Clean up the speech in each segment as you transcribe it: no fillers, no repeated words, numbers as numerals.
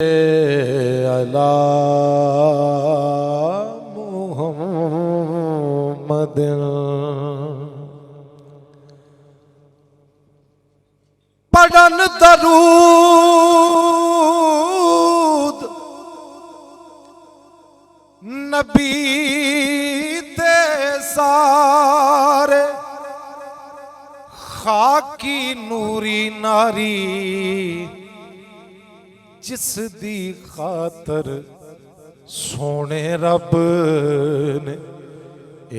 अला मुहम्मद पढ़न दरूद नबी दे सारे खाकी नूरी नारी जिस दी खातर सोने रब ने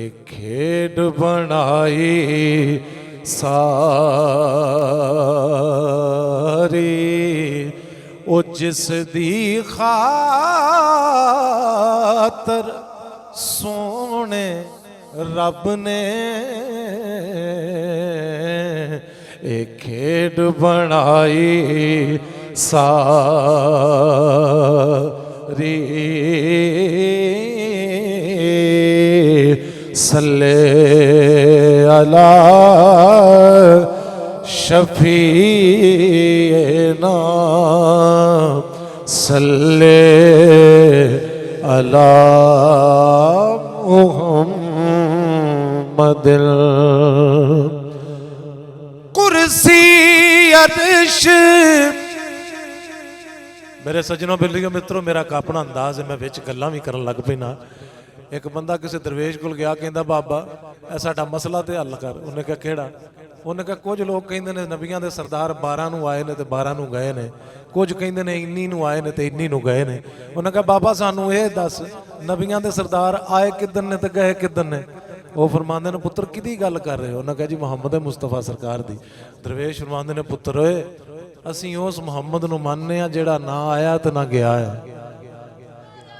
एक खेड बनाई सारी ओ जिस दी खातर सोने रब ने एक खेड बनाई सारी सल्ले अला शफीना सल्ले अला मुहम्मद कुर्सी अर्श। मेरे सज्जनों बिल्लियों मित्रों, मेरा अपना अंदाज है, मैं विच गल्लां भी करन लग पैना। एक बंदा किसी दरवेश कोल गया, कहंदा बाबा ऐ साडा मसला ते हल कर। उन्हें कहा केड़ा? उन्हें कहा कुछ लोग कहंदे ने नबियां दे सरदार 12 नूं आए ने ते 12 नूं गए ने, कुछ कहंदे ने 19 नूं आए ने ते 19 नूं गए ने। उन्हें कहा बाबा सानू ये दस नबियां दे सरदार आए किदन ने ते गए किदन ने? वो फरमांदे ने पुत्र किहदी गल कर रहे हो? उन्हें कहा जी मुहम्मद मुस्तफा सरकार दी। दरवेश फरमांदे ने पुत्र ओए असीं उस मुहम्मद नूं मानने आ जिहड़ा ना आया ते ना गया है।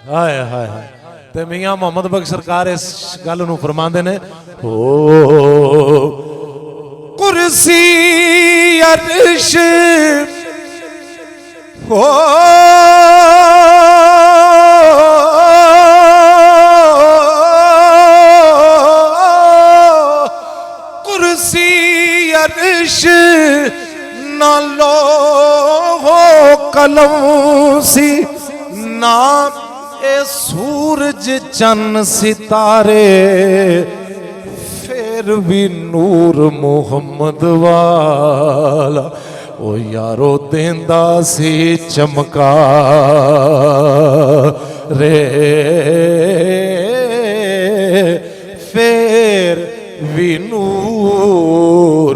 हाय हाय हाय। ते मियां मोहम्मद बख्श सरकार इस गल नूं फरमांदे ने ओ कुर्सी अर्श हो कुर्सी अर्श ना लो हो कलम सी ना ए सूरज चन्न सितारे, फिर भी नूर मुहम्मद वाला ओ यारो देंदा सी चमका रे, फिर भी नूर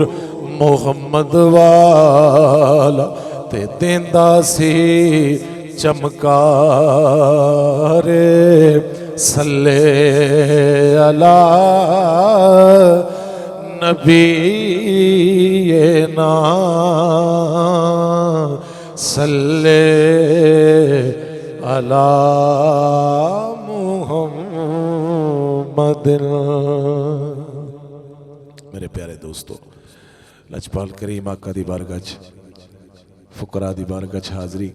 मुहम्मद वाला ते देंदा सी चमका रे। सल्ले अला नबीना सल्ले अला मुहम्मद। मेरे प्यारे दोस्तों, लजपाल करीम आका दी बारगाह च फुकरा दी बारगाह च हाज़री